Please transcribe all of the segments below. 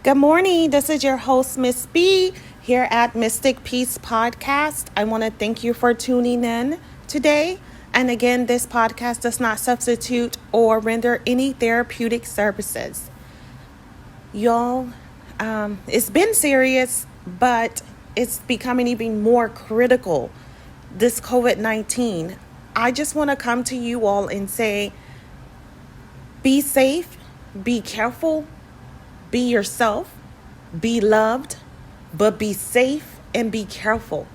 Good morning. This is your host, Miss B, here at Mystic Peace Podcast. I want to thank you for tuning in today. And again, this podcast does not substitute or render any therapeutic services. Y'all, it's been serious, but it's becoming even more critical. This COVID 19. I just want to come to you all and say be safe, be careful, be yourself, be loved, but be safe and be careful.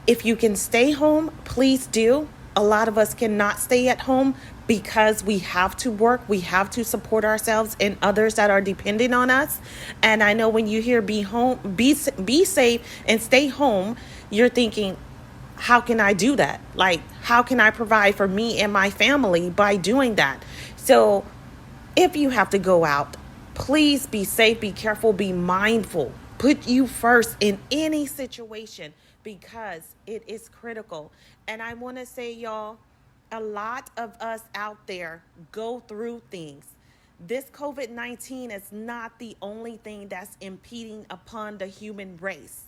If you can stay home, please do. A lot of us cannot stay at home because we have to work, we have to support ourselves and others that are dependent on us. And I know when you hear be home, be safe and stay home, you're thinking, how can I do that? Like, how can I provide for me and my family by doing that? So if you have to go out, please be safe, be careful, be mindful. Put you first in any situation because it is critical. And I want to say, y'all, a lot of us out there go through things. This COVID 19 is not the only thing that's impeding upon the human race.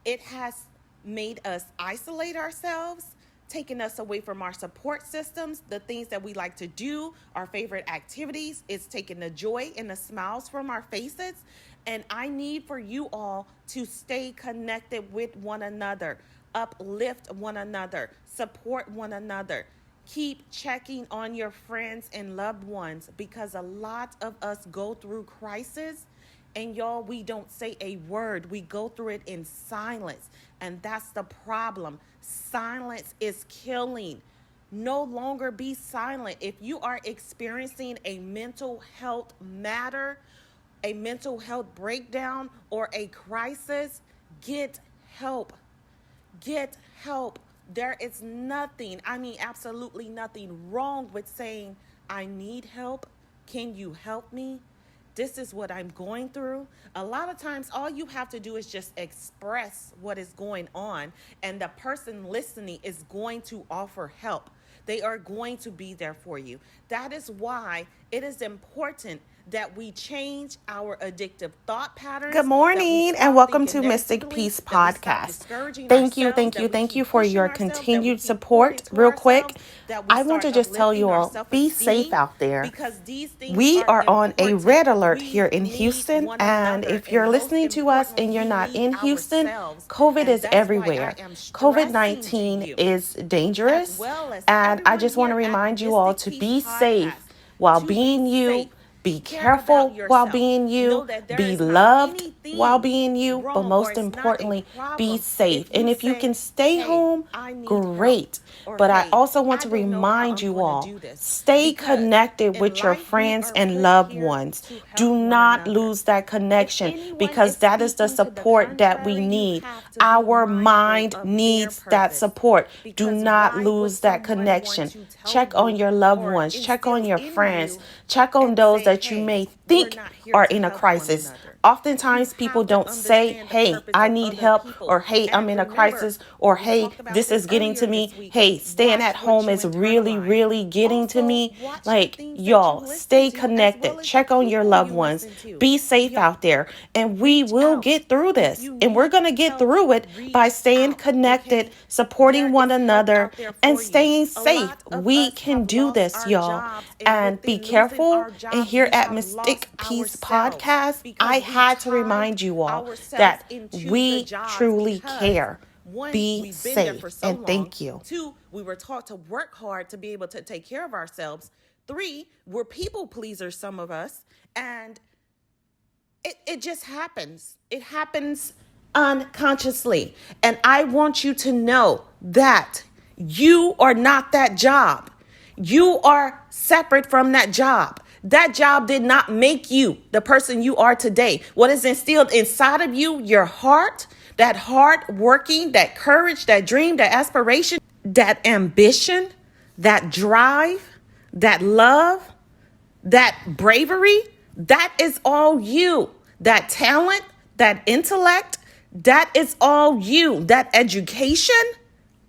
It has made us isolate ourselves, taken us away from our support systems, the things that we like to do, our favorite activities. It's taken the joy and the smiles from our faces. And I need for you all to stay connected with one another, uplift one another, support one another. Keep checking on your friends and loved ones because a lot of us go through crisis and y'all, we don't say a word. We go through it in silence. And that's the problem. Silence is killing. No longer be silent. If you are experiencing a mental health matter, a mental health breakdown, or a crisis, get help. Get help. There is nothing, absolutely nothing wrong with saying, I need help. Can you help me? This is what I'm going through. A lot of times, all you have to do is just express what is going on, and the person listening is going to offer help. They are going to be there for you. That is why it is important that we change our addictive thought patterns. Good morning and welcome to Mystic Peace Podcast. Thank you for your continued support. Real quick, I want to just tell you all, be safe out there. We are on a red alert here in Houston, and if you're listening to us and you're not in Houston, COVID is everywhere. COVID-19 is dangerous, and I just want to remind you all to be safe while being you. Be careful while being you, be loved while being you, but most importantly, be safe. And if you can stay home, great. But I also want to remind you all, stay connected with your friends and loved ones. Do not lose that connection because that is the support that we need. Our mind needs that support. Do not lose that connection. Check on your loved ones, check on your friends, check on those that you may think are in a crisis. Oftentimes people don't say, hey, I need help, or hey, I'm in a crisis, or hey, this is getting to me. Hey, staying at home is really, really getting to me. Like, y'all, stay connected. Check on your loved ones. Be safe out there. And we will get through this. And we're going to get through it by staying connected, supporting one another, and staying safe. We can do this, y'all. And be careful. And here at Mystic Peace Podcast, I had to remind you all that we truly care. Be safe and thank you. 2, we were taught to work hard to be able to take care of ourselves. 3, we're people pleasers, some of us, and it just happens. It happens unconsciously. And I want you to know that you are not that job. You are separate from that job. That job did not make you the person you are today. What is instilled inside of you, your heart, that hard working, that courage, that dream, that aspiration, that ambition, that drive, that love, that bravery, that is all you. That talent, that intellect, that is all you. That education,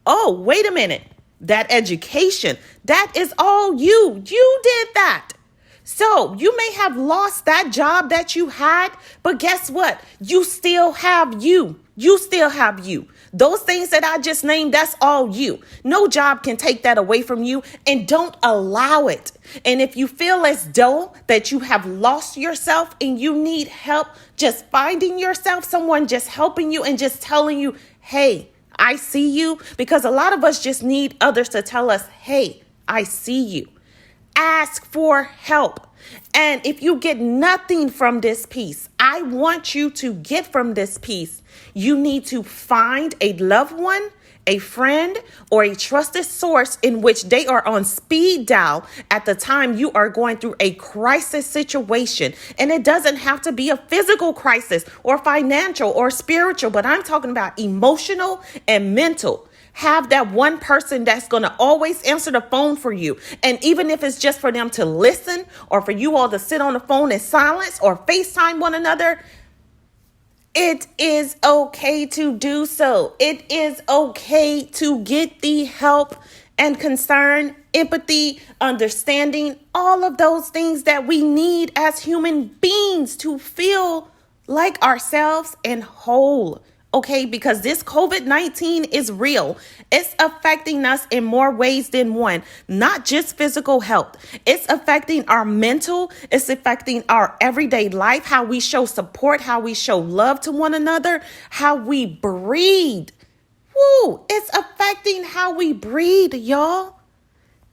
oh, wait a minute. That education, that is all you. You did that. So you may have lost that job that you had, but guess what? You still have you. You still have you. Those things that I just named, that's all you. No job can take that away from you, and don't allow it. And if you feel as though that you have lost yourself and you need help just finding yourself, someone just helping you and just telling you, hey, I see you, because a lot of us just need others to tell us, hey, I see you. Ask for help. And if you get nothing from this piece, I want you to get from this piece. You need to find a loved one, a friend, or a trusted source in which they are on speed dial at the time you are going through a crisis situation. And it doesn't have to be a physical crisis or financial or spiritual, but I'm talking about emotional and mental. Have that one person that's going to always answer the phone for you. And even if it's just for them to listen or for you all to sit on the phone in silence or FaceTime one another, it is okay to do so. It is okay to get the help and concern, empathy, understanding, all of those things that we need as human beings to feel like ourselves and whole. Okay, because this COVID-19 is real. It's affecting us in more ways than one, not just physical health. It's affecting our mental. It's affecting our everyday life, how we show support, how we show love to one another, how we breathe. Woo, it's affecting how we breathe, y'all.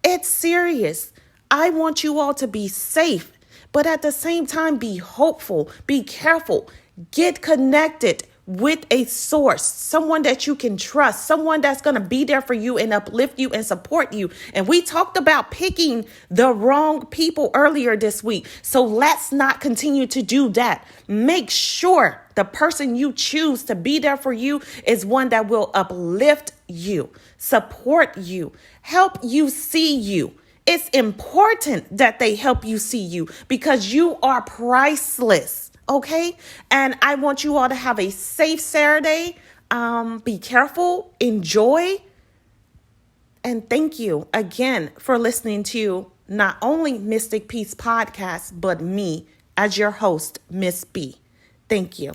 It's serious. I want you all to be safe, but at the same time, be hopeful, be careful, get connected with a source, someone that you can trust, someone that's going to be there for you and uplift you and support you. And we talked about picking the wrong people earlier this week. So let's not continue to do that. Make sure the person you choose to be there for you is one that will uplift you, support you, help you see you. It's important that they help you see you because you are priceless. Okay. And I want you all to have a safe Saturday. Be careful, enjoy. And thank you again for listening to not only Mystic Peace Podcast, but me as your host, Miss B. Thank you.